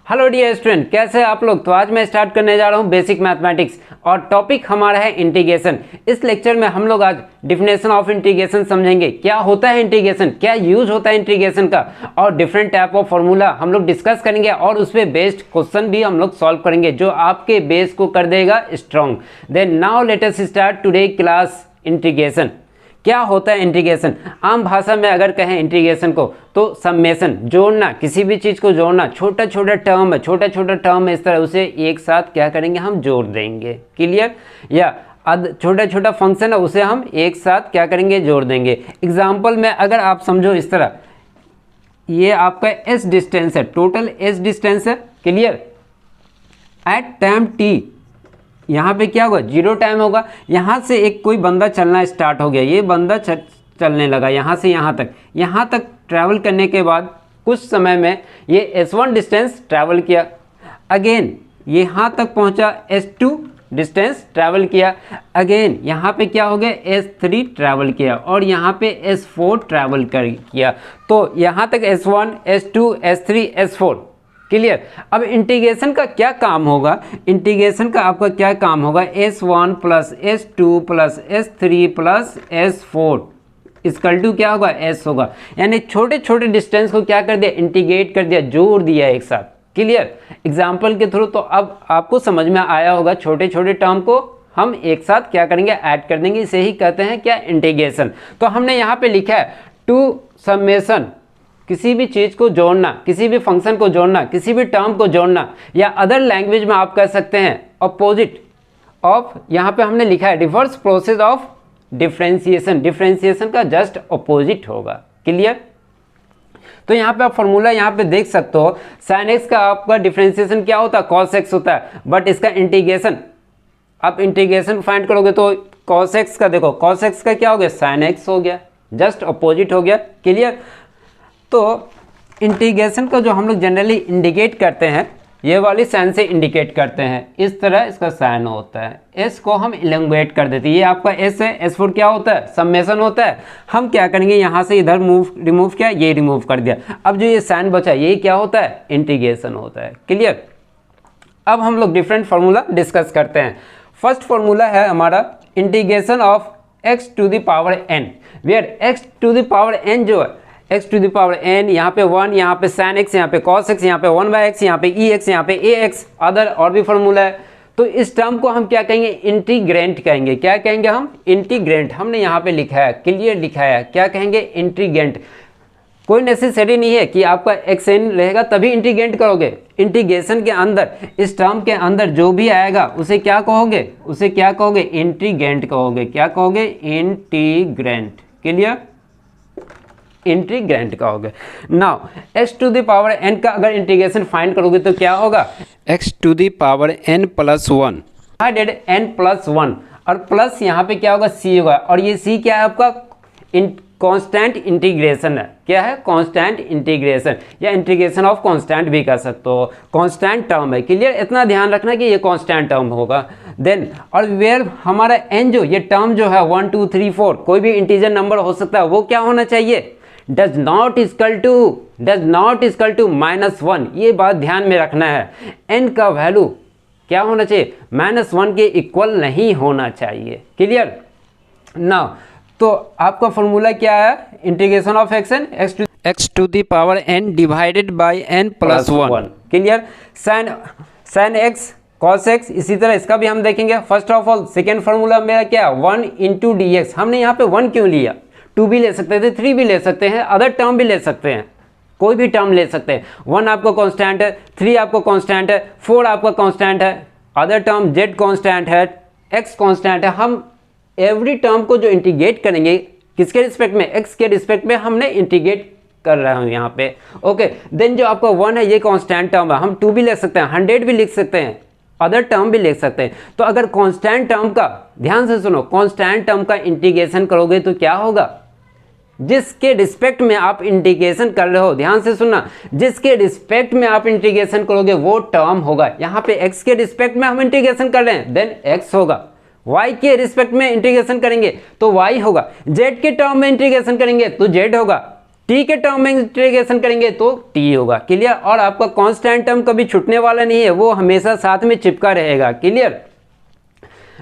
Hello dear student, कैसे हैं आप लोग। तो आज मैं स्टार्ट करने जा रहा हूं बेसिक मैथमेटिक्स और टॉपिक हमारा है इंटीग्रेशन। इस लेक्चर में हम लोग आज डिफिनेशन ऑफ इंटीग्रेशन समझेंगे, क्या होता है इंटीग्रेशन, क्या यूज होता है इंटीग्रेशन का, और डिफरेंट टाइप ऑफ फॉर्मूला हम लोग डिस्कस करेंगे और उस पर बेस्ड क्वेश्चन भी हम लोग सॉल्व करेंगे जो आपके बेस को कर देगा strong. Then now let us start today class integration. क्या होता है इंटीग्रेशन? आम भाषा में अगर कहें इंटीग्रेशन को तो सम्मेशन, जोड़ना, किसी भी चीज़ को जोड़ना। छोटा छोटा टर्म है इस तरह, उसे एक साथ क्या करेंगे, हम जोड़ देंगे। क्लियर? या छोटा छोटा फंक्शन है, उसे हम एक साथ क्या करेंगे, जोड़ देंगे। एग्जाम्पल में अगर आप समझो इस तरह, ये आपका एस डिस्टेंस है, टोटल एस डिस्टेंस है। क्लियर? एट टाइम टी यहाँ पे क्या होगा, जीरो टाइम होगा। यहाँ से एक कोई बंदा चलना स्टार्ट हो गया, ये बंदा चलने लगा यहाँ से यहाँ तक ट्रैवल करने के बाद कुछ समय में ये S1 डिस्टेंस ट्रैवल किया, अगेन यहाँ तक पहुँचा, S2 डिस्टेंस ट्रैवल किया, अगेन यहाँ पे क्या हो गया, S3 ट्रैवल किया, और यहाँ पे S4 ट्रैवल किया। तो यहाँ तक S1, S2, S3, S4। Clear? अब इंटीग्रेशन का क्या काम होगा, इंटीग्रेशन का आपका क्या काम होगा, S1 plus S2 plus S3 plus S4 equal to क्या होगा, S होगा। यानी छोटे छोटे डिस्टेंस को क्या कर दिया, इंटीग्रेट कर दिया, जोड़ दिया एक साथ। क्लियर? एग्जाम्पल के थ्रू तो अब आपको समझ में आया होगा, छोटे छोटे टर्म को हम एक साथ क्या करेंगे, ऐड कर देंगे। इसे ही कहते हैं क्या, इंटीग्रेशन। तो हमने यहाँ पे लिखा है टू समेशन, किसी भी चीज़ को जोड़ना, किसी भी फंक्शन को जोड़ना, किसी भी टर्म को जोड़ना, या अदर लैंग्वेज में आप कह सकते हैं अपोजिट ऑफ, यहाँ पे हमने लिखा है reverse process of differentiation. Differentiation का जस्ट अपोजिट होगा। क्लियर? तो यहाँ पे आप फॉर्मूला यहाँ पे देख सकते हो, साइन एक्स का आपका डिफरेंशिएशन क्या होता है, कॉस एक्स होता है, बट इसका इंटीग्रेशन, आप इंटीग्रेशन फाइंड करोगे तो कॉस एक्स का देखो, कॉस एक्स का क्या हो गया, साइन एक्स हो गया, जस्ट अपोजिट हो गया। क्लियर? तो इंटीग्रेशन को जो हम लोग जनरली इंडिकेट करते हैं, ये वाली साइन से इंडिकेट करते हैं, इस तरह इसका साइन होता है। एस को हम इलंगुएट कर देते हैं, ये आपका एस है, S4 क्या होता है, सम्मेशन होता है। हम क्या करेंगे, यहाँ से इधर रिमूव किया, ये रिमूव कर दिया। अब जो ये साइन बचा, ये क्या होता है, इंटीग्रेशन होता है। क्लियर? अब हम लोग डिफरेंट फार्मूला डिस्कस करते हैं। फर्स्ट फार्मूला है हमारा integration of x to the power n, where x to the power n जो है, x to the power n, यहाँ पे 1, यहाँ पे sin x, यहाँ पे cos x, यहाँ पे 1/x, यहाँ पे ex, यहाँ पे ax, अदर और भी फॉर्मूला है। तो इस टर्म को हम क्या कहेंगे, इंटीग्रेंट कहेंगे। क्या कहेंगे हम, इंटीग्रेंट। हमने यहाँ पे लिखा है, क्लियर लिखा है, क्या कहेंगे, इंटीग्रेंट। कोई नेसेसरी नहीं है कि आपका xn रहेगा तभी इंटीग्रेंट करोगे। इंटीग्रेशन के अंदर, इस टर्म के अंदर जो भी आएगा उसे क्या कहोगे, उसे क्या कहोगे, इंटीग्रेंट कहोगे। क्या कहोगे, इंटीग्रेंट। क्लियर? इंटीग्रेंट का होगा। Now x to the power n का अगर इंटीग्रेशन फाइंड करोगे तो क्या होगा, x to the power n plus 1 divided n plus 1, और प्लस यहाँ पे क्या होगा, c होगा, और ये c क्या है आपका, कांस्टेंट इंटीग्रेशन है। क्या है, कांस्टेंट इंटीग्रेशन, या इंटीग्रेशन ऑफ कांस्टेंट भी कह सकते हो, कांस्टेंट टर्म है। क्लियर? इतना ध्यान रखना कि ये कांस्टेंट टर्म होगा। देन और वेयर हमारा n जो, ये टर्म जो है 1 2 3 4 कोई भी इंटीजर नंबर हो सकता है, वो क्या होना चाहिए, डज नॉट इक्वल टू -1। ये बात ध्यान में रखना है, n का वैल्यू क्या होना चाहिए, -1 के इक्वल नहीं होना चाहिए। क्लियर? नाउ तो आपका फॉर्मूला क्या है, integration of x to the power n divided by n plus 1। Clear? Sine x cos x, इसी तरह इसका भी हम देखेंगे। First of all second formula मेरा क्या, 1 इंटू dx। हमने यहाँ पे 1 क्यों लिया, 2 भी ले सकते थे, 3 भी ले सकते हैं, अदर टर्म भी ले सकते हैं, कोई भी टर्म ले सकते हैं। 1 आपका कांस्टेंट है, 3 आपका कांस्टेंट है, 4 आपका कांस्टेंट है, अदर टर्म z कांस्टेंट है, x कांस्टेंट है। हम एवरी टर्म को जो इंटीग्रेट करेंगे, किसके रिस्पेक्ट में, x के रिस्पेक्ट में हमने इंटीग्रेट कर रहा हूँ यहाँ पे। ओके, देन जो आपका 1 है, ये कांस्टेंट टर्म है, हम 2 भी ले सकते हैं, 100 भी लिख सकते हैं, अदर टर्म भी लिख सकते हैं। तो अगर कांस्टेंट टर्म का, ध्यान से सुनो, कांस्टेंट टर्म का इंटीग्रेशन करोगे तो क्या होगा, जिसके रिस्पेक्ट में आप इंटीग्रेशन कर रहे हो, ध्यान से सुनना, जिसके रिस्पेक्ट में आप इंटीग्रेशन करोगे वो टर्म होगा। यहाँ पे x के रिस्पेक्ट में हम इंटीग्रेशन कर रहे हैं, देन x होगा। y के रिस्पेक्ट में इंटीग्रेशन करेंगे तो y होगा, z के टर्म में इंटीग्रेशन करेंगे तो z होगा। टी के टर्म में इंटीग्रेशन करेंगे तो टी होगा। क्लियर। और आपका कांस्टेंट टर्म कभी छूटने वाला नहीं है, वो हमेशा साथ में चिपका रहेगा। क्लियर।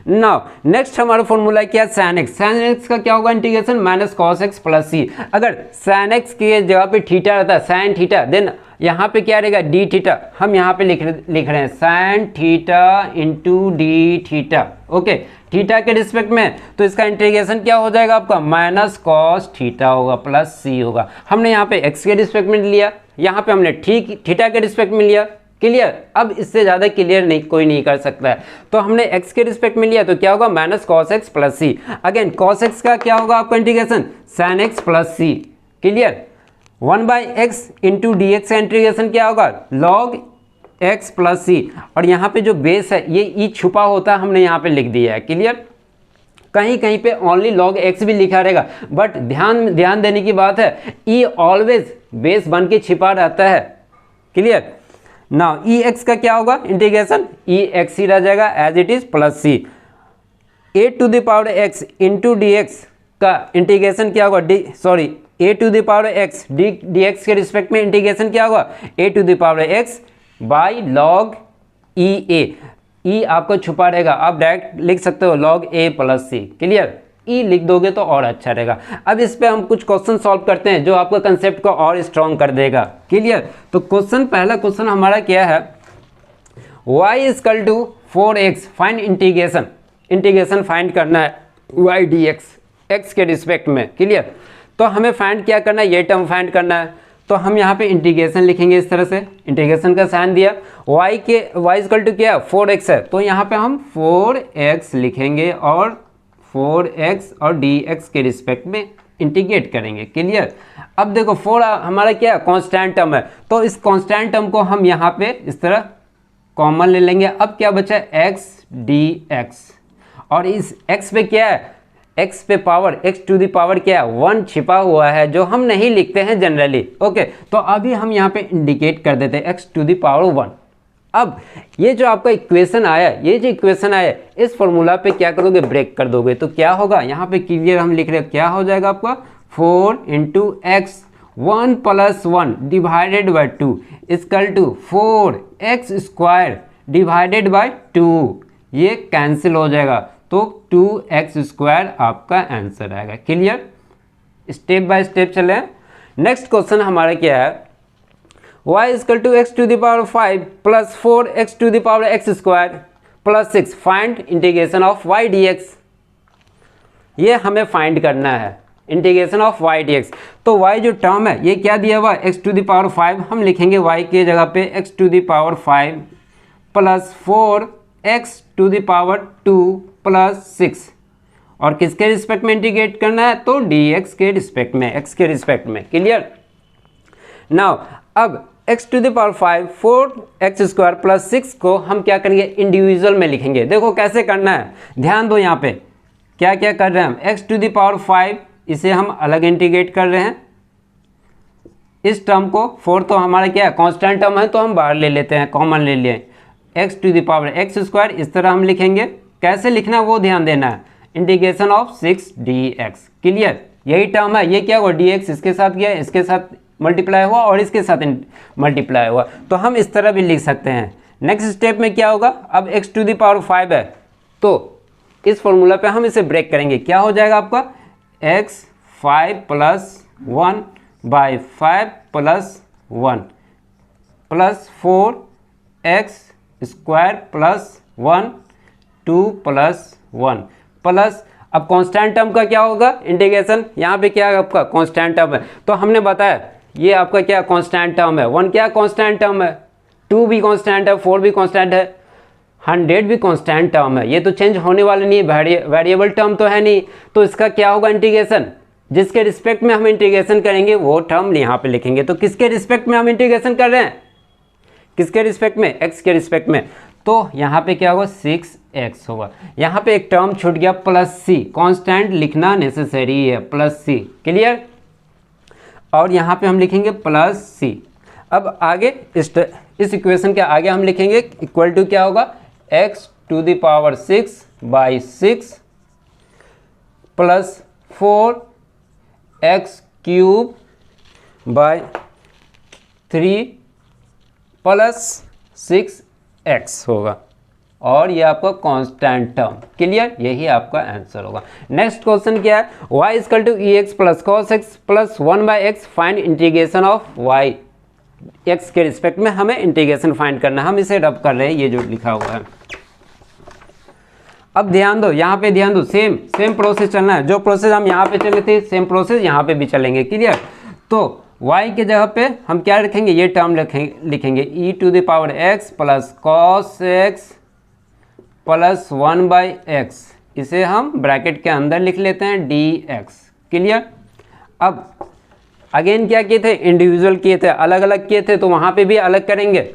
नाउ नेक्स्ट हमारा फॉर्मूला क्या है, साइन एक्स। साइन एक्स का क्या होगा integration, minus cos x plus c. अगर साइन एक्स की जगह पे थीटा रहता है, साइन थीटा, देन यहाँ पे क्या रहेगा, डी थीटा। हम यहाँ पे लिख रहे हैं sine theta into D theta. Okay, theta के रिस्पेक्ट में, तो इसका इंटीग्रेशन क्या हो जाएगा आपका, माइनस कॉस थीटा होगा प्लस सी होगा। हमने यहाँ पे एक्स के रिस्पेक्ट में लिया, यहाँ पे हमने थीटा के रिस्पेक्ट में लिया। क्लियर। अब इससे ज़्यादा क्लियर नहीं कोई नहीं कर सकता है। तो हमने x के रिस्पेक्ट में लिया तो क्या होगा, minus cos x plus c. Again cos x का क्या होगा आपका integration, sine x plus c. Clear. 1/x into d x का इंटीग्रेशन क्या होगा, लॉग एक्स प्लस सी। और यहाँ पे जो बेस है ये ई छुपा होता है, हमने यहाँ पे लिख दिया है। क्लियर। कहीं कहीं पे ओनली लॉग एक्स भी लिखा रहेगा, बट ध्यान देने की बात है, ई ऑलवेज बेस बन के छिपा रहता है। क्लियर। नाउ ई एक्स का क्या होगा इंटीग्रेशन, ई एक्स ही रह जाएगा as it is plus c. A to the power x into d x का इंटीग्रेशन क्या होगा, a to the power x d x के रिस्पेक्ट में इंटीग्रेशन क्या होगा, a to the power x by log e a. E आपको छुपा रहेगा, आप डायरेक्ट लिख सकते हो log a plus c. Clear. E लिख दोगे तो और अच्छा रहेगा। अब इस पे हम कुछ क्वेश्चन सॉल्व करते हैं जो आपका कंसेप्ट को और स्ट्रॉन्ग कर देगा। क्लियर। तो पहला क्वेश्चन हमारा क्या है, y equal to 4x, find integration find करना है y dx, x के रिस्पेक्ट में। क्लियर। तो हमें फाइंड क्या करना है, ये टर्म फाइंड करना है। तो हम यहाँ पे इंटीग्रेशन लिखेंगे इस तरह से, इंटीग्रेशन का साइन दिया, y इक्वल टू क्या 4x है, तो यहाँ पे हम 4x लिखेंगे और 4x और dx के रिस्पेक्ट में इंटीग्रेट करेंगे। क्लियर। अब देखो 4 हमारा क्या कांस्टेंट टर्म है, तो इस कांस्टेंट टर्म को हम यहाँ पे इस तरह कॉमन ले लेंगे। अब क्या बचा है, x dx, और इस x पे क्या है, x पे power, x to the power क्या है 1 छिपा हुआ है, जो हम नहीं लिखते हैं जनरली। ओके, तो अभी हम यहाँ पे इंडिकेट कर देते हैं x टू द पावर 1। अब ये जो आपका इक्वेशन आया, इस फॉर्मूला पे क्या करोगे, ब्रेक कर दोगे, तो क्या होगा, यहाँ पे क्लियर हम लिख रहे हैं, क्या हो जाएगा आपका 4 into x 1 plus 1 divided by 2 equal to 4x square divided by 2। ये कैंसिल हो जाएगा, तो 2x स्क्वायर आपका आंसर आएगा। क्लियर। स्टेप बाय स्टेप चले। नेक्स्ट क्वेश्चन हमारा क्या है, y equal to x to the power 5 plus 4x to the power x square plus 6, find integration of y dx। ये हमें फाइंड करना है इंटीग्रेशन ऑफ y dx। तो y जो टर्म है ये क्या दिया हुआ, x टू द पावर 5, हम लिखेंगे y के जगह पे x to the power 5 plus 4x to the power 2 plus 6, और किसके रिस्पेक्ट में इंटीग्रेट करना है, तो dx के रिस्पेक्ट में, x के रिस्पेक्ट में। क्लियर। नाउ अब x to the power 5 4x square plus 6 को हम क्या करेंगे, इंडिविजुअल में लिखेंगे। देखो कैसे करना है, ध्यान दो, यहाँ पे क्या क्या कर रहे हैं हम, x टू द पावर 5 इसे हम अलग इंटीग्रेट कर रहे हैं, इस टर्म को 4 तो हमारा क्या है कांस्टेंट टर्म है, तो हम बाहर ले लेते हैं, कॉमन ले लिए, x to the power x square इस तरह हम लिखेंगे। कैसे लिखना है वो ध्यान देना है, इंटीग्रेशन ऑफ 6 dx। क्लियर। यही टर्म है, ये क्या हुआ dx इसके साथ गया, इसके साथ मल्टीप्लाई हुआ और इसके साथ मल्टीप्लाई हुआ, तो हम इस तरह भी लिख सकते हैं। नेक्स्ट स्टेप में क्या होगा, अब x टू द पावर 5 है, तो इस फॉर्मूला पे हम इसे ब्रेक करेंगे, क्या हो जाएगा आपका x 5 plus 1 by 5 plus 1 plus 4x square plus 1 2 plus 1 plus, अब कांस्टेंट टर्म का क्या होगा इंटीग्रेशन, यहाँ पे क्या है आपका कांस्टेंट टर्म है, तो हमने बताया ये आपका क्या कांस्टेंट टर्म है, 1 क्या कांस्टेंट टर्म है, 2 भी कांस्टेंट है, 4 भी कांस्टेंट है, 100 भी कांस्टेंट टर्म है, ये तो चेंज होने वाले नहीं है, वेरिएबल टर्म तो है नहीं, तो इसका क्या होगा इंटीग्रेशन, जिसके रिस्पेक्ट में हम इंटीग्रेशन करेंगे वो टर्म यहाँ पे लिखेंगे। तो किसके रिस्पेक्ट में हम इंटीग्रेशन कर रहे हैं, किसके रिस्पेक्ट में, x के रिस्पेक्ट में, तो यहाँ पे क्या होगा 6x होगा। यहाँ पे एक टर्म छूट गया प्लस c, कांस्टेंट लिखना नेसेसरी है, प्लस c। क्लियर। और यहाँ पे हम लिखेंगे प्लस c। अब आगे इस इक्वेशन के आगे हम लिखेंगे इक्वल टू क्या होगा, x to the power 6 by 6 plus 4x cube by 3 plus 6x होगा और ये आपका कांस्टेंट टर्म। क्लियर, यही आपका आंसर होगा। नेक्स्ट क्वेश्चन क्या है, y equal to e x plus cos x plus 1/x find integration of y। x के रिस्पेक्ट में हमें इंटीग्रेशन फाइंड करना है, हम इसे रब कर रहे हैं, ये जो लिखा हुआ है। अब ध्यान दो, यहाँ पे ध्यान दो, सेम प्रोसेस चलना है। जो प्रोसेस हम यहाँ पे चले थे सेम प्रोसेस यहाँ पे भी चलेंगे। क्लियर, तो y के जगह पे हम क्या रखेंगे, ये टर्म लिखेंगे e⁻x plus cos x plus 1/x, इसे हम ब्रैकेट के अंदर लिख लेते हैं dx। क्लियर, अब अगेन क्या किए थे, इंडिविजुअल किए थे, अलग अलग किए थे, तो वहाँ पे भी अलग करेंगे।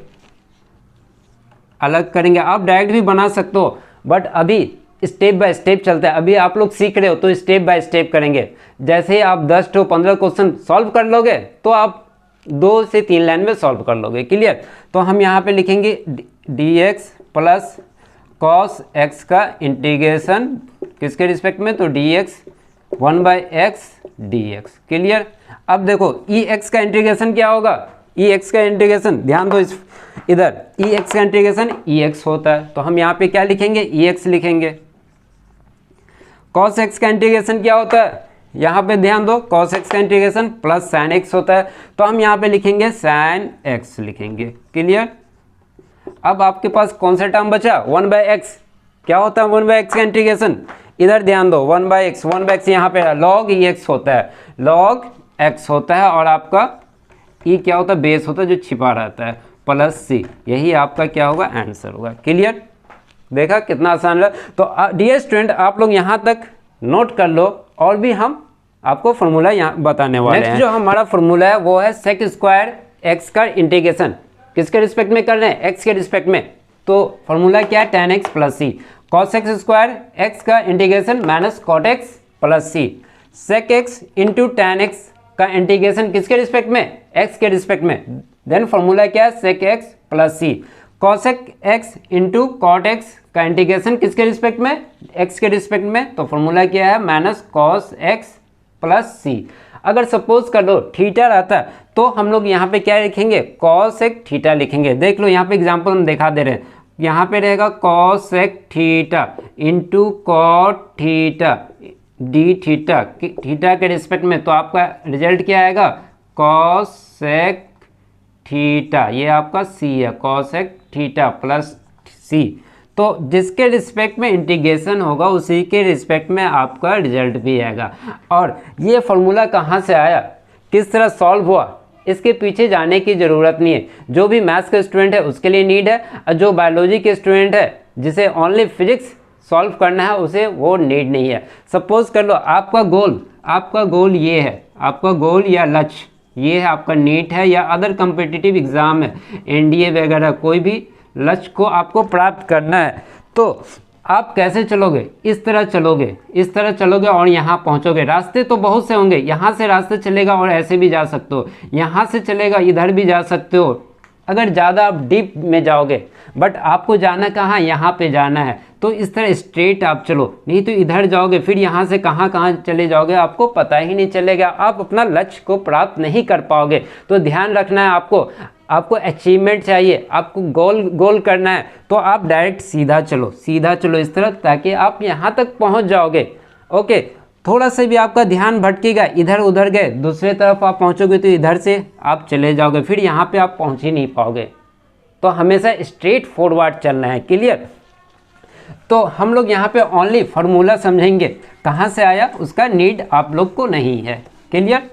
आप डायरेक्ट भी बना सकते हो, बट अभी स्टेप बाय स्टेप चलता है। अभी आप लोग सीख रहे हो तो स्टेप बाय स्टेप करेंगे। जैसे ही आप 10 to 15 क्वेश्चन सॉल्व कर लोगे तो आप 2 से 3 लाइन में सॉल्व कर लोगे। क्लियर, तो हम यहाँ पे लिखेंगे dx प्लस कॉस एक्स का इंटीग्रेशन किसके रिस्पेक्ट में, तो dx 1/x dx। क्लियर, अब देखो ex का इंटीग्रेशन क्या होगा, ex का इंटीग्रेशन ध्यान दो, इधर ex का इंटीग्रेशन ex होता है, तो हम यहाँ पे क्या लिखेंगे, ex लिखेंगे। cos x का इंटीग्रेशन क्या होता है, यहाँ पे ध्यान दो, cos x का इंटीग्रेशन प्लस sin x होता है, तो हम यहाँ पे लिखेंगे sin x लिखेंगे। क्लियर, अब आपके पास कौन सा टर्म बचा, 1/x। क्या होता है 1/x का इंटीग्रेशन, इधर ध्यान दो, 1/x यहाँ पे log ex होता है, log x होता है, और आपका e क्या होता है, बेस होता है जो छिपा रहता है, प्लस c, यही आपका क्या होगा, आंसर होगा। क्लियर, देखा कितना आसान है। तो डियर स्टूडेंट, आप लोग यहाँ तक नोट कर लो, और भी हम आपको फॉर्मूला यहाँ बताने वाले हैं। नेक्स्ट जो हमारा फॉर्मूला है वो है सेक स्क्वायर एक्स का इंटीग्रेशन किसके रिस्पेक्ट में कर रहे हैं, एक्स के रिस्पेक्ट में। तो फॉर्मूला क्या है, tan x plus c, cos x square x का integration minus cot x plus c, sec x into tan x का इंटीग्रेशन किसके रिस्पेक्ट में, एक्स के रिस्पेक्ट में। देन फॉर्मूला क्या है, sec x plus c, cosec x into cot x का integration किसके रिस्पेक्ट में, एक्स के रिस्पेक्ट में। तो फॉर्मूला क्या है, minus cos x plus c. अगर सपोज कर लो थीटा रहता तो हम लोग यहाँ पे क्या लिखेंगे, कॉसेक थीटा लिखेंगे। देख लो यहाँ पे एग्जांपल हम दिखा दे रहे हैं, यहाँ पे रहेगा cosec theta into cot theta d theta, theta के रिस्पेक्ट में। तो आपका रिजल्ट क्या आएगा, कॉसेक थीटा, ये आपका सी है, कॉसेक थीटा प्लस सी। तो जिसके रिस्पेक्ट में इंटीग्रेशन होगा उसी के रिस्पेक्ट में आपका रिजल्ट भी आएगा। और ये फॉर्मूला कहाँ से आया, किस तरह सॉल्व हुआ, इसके पीछे जाने की ज़रूरत नहीं है। जो भी मैथ्स के स्टूडेंट है उसके लिए नीड है, और जो बायोलॉजी के स्टूडेंट है जिसे ओनली फिजिक्स सॉल्व करना है उसे वो नीड नहीं है। सपोज कर लो आपका गोल ये है, आपका गोल या लक्ष्य ये है, आपका नीट है या अदर कम्पिटिटिव एग्ज़ाम है, एनडीए वगैरह, कोई भी लक्ष्य को आपको प्राप्त करना है। तो आप कैसे चलोगे, इस तरह चलोगे और यहाँ पहुँचोगे। रास्ते तो बहुत से होंगे, यहाँ से रास्ते चलेगा और ऐसे भी जा सकते हो, यहाँ से चलेगा इधर भी जा सकते हो, अगर ज़्यादा आप डीप में जाओगे। बट आपको जाना कहाँ, यहाँ पे जाना है, तो इस तरह स्ट्रेट आप चलो, नहीं तो इधर जाओगे फिर यहाँ से कहाँ कहाँ चले जाओगे आपको पता ही नहीं चलेगा, आप अपना लक्ष्य को प्राप्त नहीं कर पाओगे। तो ध्यान रखना है आपको अचीवमेंट चाहिए, आपको गोल करना है, तो आप डायरेक्ट सीधा चलो इस तरह, ताकि आप यहाँ तक पहुँच जाओगे। ओके, थोड़ा सा भी आपका ध्यान भटकेगा, इधर उधर गए, दूसरे तरफ आप पहुँचोगे तो इधर से आप चले जाओगे, फिर यहाँ पे आप पहुँच ही नहीं पाओगे। तो हमेशा स्ट्रेट फॉरवर्ड चलना है। क्लियर, तो हम लोग यहाँ पे ओनली फार्मूला समझेंगे, कहाँ से आया उसका नीड आप लोग को नहीं है। क्लियर,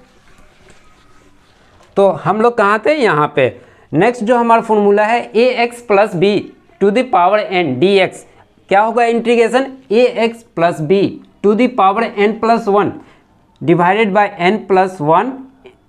तो हम लोग कहाँ थे, यहाँ पे। नेक्स्ट जो हमारा फॉर्मूला है ax plus b to the power n dx, क्या होगा integration, ax plus b to the power n plus 1 divided by n plus 1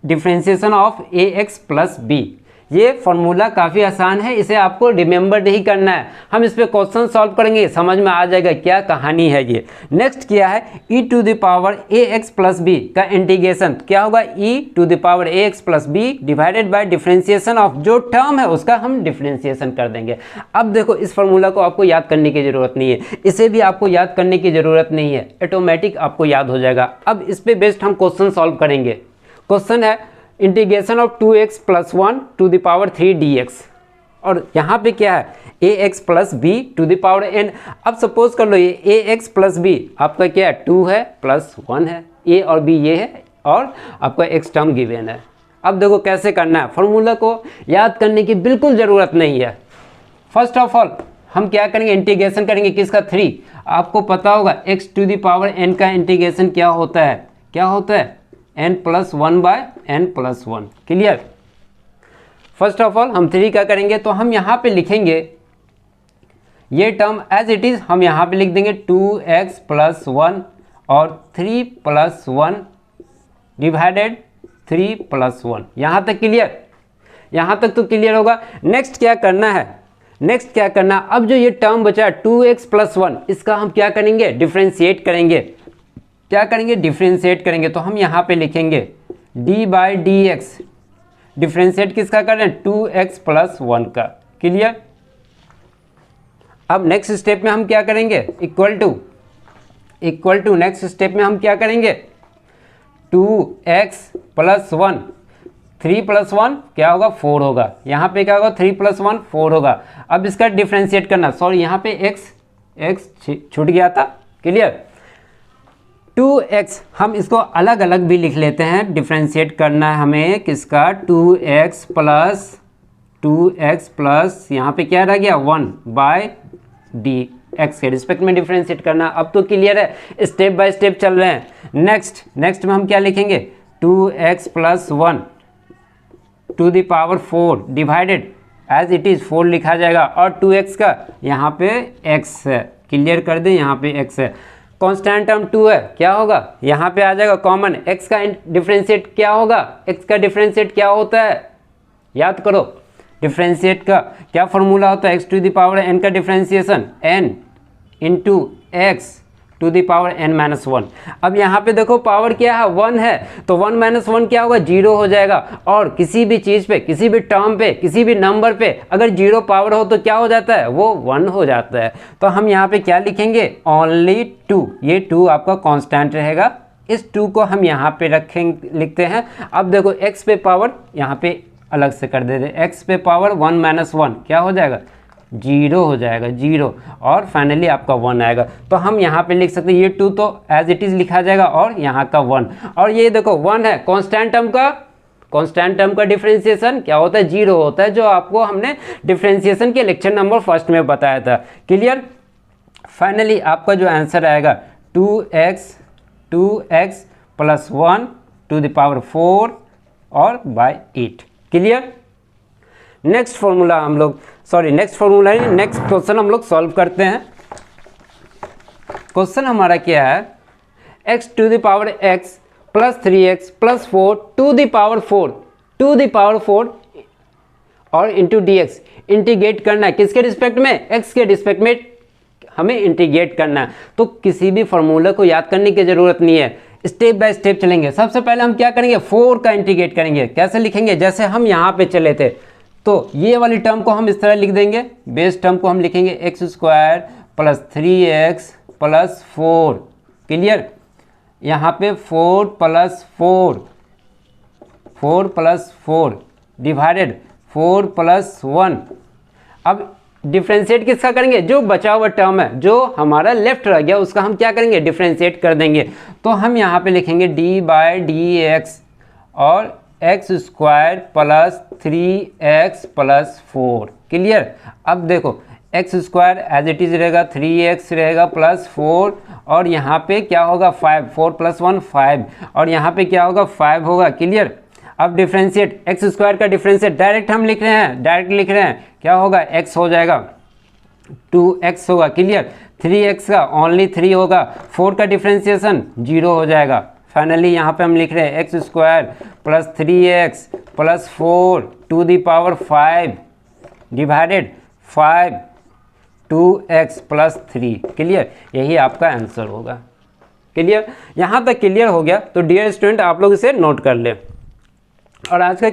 differentiation of ax plus b. ये फॉर्मूला काफ़ी आसान है, इसे आपको रिमेंबर नहीं करना है, हम इस पर क्वेश्चन सॉल्व करेंगे, समझ में आ जाएगा क्या कहानी है ये। नेक्स्ट किया है e to the power ax plus b का इंटीग्रेशन क्या होगा, e to the power ax plus b divided by differentiation of, जो टर्म है उसका हम डिफरेंशिएशन कर देंगे। अब देखो इस फॉर्मूला को आपको याद करने की ज़रूरत नहीं है, इसे भी आपको याद करने की ज़रूरत नहीं है, ऑटोमेटिक आपको याद हो जाएगा। अब इस पर बेस्ड हम क्वेश्चन सॉल्व करेंगे। क्वेश्चन है integration of 2x plus 1 to the power 3 dx, और यहाँ पे क्या है ax plus b to the power n। अब सपोज कर लो ये ax प्लस बी आपका क्या है 2 है प्लस 1 है, a और b ये है और आपका x टर्म गिवन है। अब देखो कैसे करना है, फॉर्मूला को याद करने की बिल्कुल ज़रूरत नहीं है। फर्स्ट ऑफ ऑल हम क्या करेंगे, इंटीग्रेशन करेंगे किसका 3। आपको पता होगा x to the power n का इंटीग्रेशन क्या होता है, क्या होता है n plus 1 by n plus 1। Clear. First of all हम 3 का करेंगे तो हम यहाँ पे लिखेंगे ये टर्म एज इट इज़, हम यहाँ पे लिख देंगे 2x प्लस 1 और 3 प्लस 1 डिवाइडेड 3 प्लस 1। यहाँ तक क्लियर, यहाँ तक तो क्लियर होगा। नेक्स्ट क्या करना है, नेक्स्ट क्या करना, अब जो ये टर्म बचा 2x प्लस 1 इसका हम क्या करेंगे, डिफ्रेंशिएट करेंगे। क्या करेंगे, डिफ्रेंशिएट करेंगे। तो हम यहाँ पे लिखेंगे d by d x, differentiate किसका कर रहे हैं 2x प्लस 1 का। क्लियर। अब नेक्स्ट स्टेप में हम क्या करेंगे, इक्वल टू नेक्स्ट स्टेप में हम क्या करेंगे 2x प्लस 1, 3 प्लस 1 क्या होगा 4 होगा, यहाँ पे क्या होगा 3 प्लस 1 4 होगा। अब इसका डिफ्रेंशिएट करना, सॉरी यहाँ पे x छूट गया था। क्लियर। 2x हम इसको अलग अलग भी लिख लेते हैं, डिफ्रेंशिएट करना है हमें किसका 2x प्लस यहाँ पे क्या रह गया 1 बाय डी एक्स के रिस्पेक्ट में डिफ्रेंशिएट करना। अब तो क्लियर है, स्टेप बाय स्टेप चल रहे हैं। नेक्स्ट में हम क्या लिखेंगे 2x plus 1 to the power 4 divided as it is 4 लिखा जाएगा और 2x का यहाँ पे x है। क्लियर कर दें, यहाँ पे x है, कांस्टेंट टर्म 2 है, क्या होगा यहाँ पे आ जाएगा कॉमन। x का डिफरेंशिएट क्या होगा, x का डिफरेंशिएट क्या होता है याद करो, डिफरेंशिएट का क्या फॉर्मूला होता है x to the power n का differentiation n into x to the power n minus 1। अब यहाँ पे देखो पावर क्या है 1 है, तो 1 माइनस 1 क्या होगा 0 हो जाएगा। और किसी भी चीज़ पे, किसी भी टर्म पे, किसी भी नंबर पे अगर 0 पावर हो तो क्या हो जाता है, वो 1 हो जाता है। तो हम यहाँ पे क्या लिखेंगे ओनली 2, ये 2 आपका कांस्टेंट रहेगा। इस 2 को हम यहाँ पे रखेंगे, लिखते हैं। अब देखो x पे पावर यहाँ पे अलग से कर देते, x पे पावर 1 माइनस 1 क्या हो जाएगा 0 हो जाएगा, 0 और फाइनली आपका 1 आएगा। तो हम यहाँ पे लिख सकते हैं ये 2 तो एज इट इज़ लिखा जाएगा और यहाँ का 1, और ये देखो 1 है, कांस्टेंट टर्म का डिफरेंशिएशन क्या होता है 0 होता है, जो आपको हमने डिफरेंशिएशन के लेक्चर नंबर 1 में बताया था। क्लियर। फाइनली आपका जो आंसर आएगा 2x plus 1 to the power 4 और बाय 8। क्लियर। नेक्स्ट फॉर्मूला हम लोग, सॉरी नेक्स्ट फॉर्मूला नहीं, नेक्स्ट क्वेश्चन हम लोग सॉल्व करते हैं। क्वेश्चन हमारा क्या है, x to the power x plus 3x plus 4 to the power 4 और इंटू dx इंटीग्रेट करना है किसके रिस्पेक्ट में, x के रिस्पेक्ट में हमें इंटीग्रेट करना है। तो किसी भी फॉर्मूला को याद करने की ज़रूरत नहीं है, स्टेप बाय स्टेप चलेंगे। सबसे पहले हम क्या करेंगे 4 का इंटीग्रेट करेंगे। कैसे लिखेंगे, जैसे हम यहाँ पे चले थे तो ये वाली टर्म को हम इस तरह लिख देंगे, बेस टर्म को हम लिखेंगे x square plus 3x plus 4। Clear. यहाँ पे 4 प्लस 4 डिवाइडेड 4 प्लस 1। अब डिफ्रेंशिएट किसका करेंगे, जो बचा हुआ टर्म है, जो हमारा लेफ्ट रह गया उसका हम क्या करेंगे डिफ्रेंशिएट कर देंगे। तो हम यहाँ पे लिखेंगे d बाई डी एक्स और x square plus 3x plus 4। Clear. अब देखो x square as it is रहेगा 3x रहेगा प्लस 4 और यहाँ पे क्या होगा 5, 4 प्लस 1 5 और यहाँ पे क्या होगा 5 होगा। क्लियर। अब डिफ्रेंशिएट एक्स स्क्वायर का डिफ्रेंशिएट डायरेक्ट हम लिख रहे हैं, क्या होगा x हो जाएगा 2x होगा। क्लियर। 3x का ओनली 3 होगा, 4 का डिफ्रेंशिएशन 0 हो जाएगा। फाइनली यहाँ पे हम लिख रहे हैं x square plus 3x plus 4 to the power 5 divided 5 2x plus 3। Clear. यही आपका आंसर होगा। क्लियर। यहाँ तक क्लियर हो गया तो डियर स्टूडेंट आप लोग इसे नोट कर लें। और आज का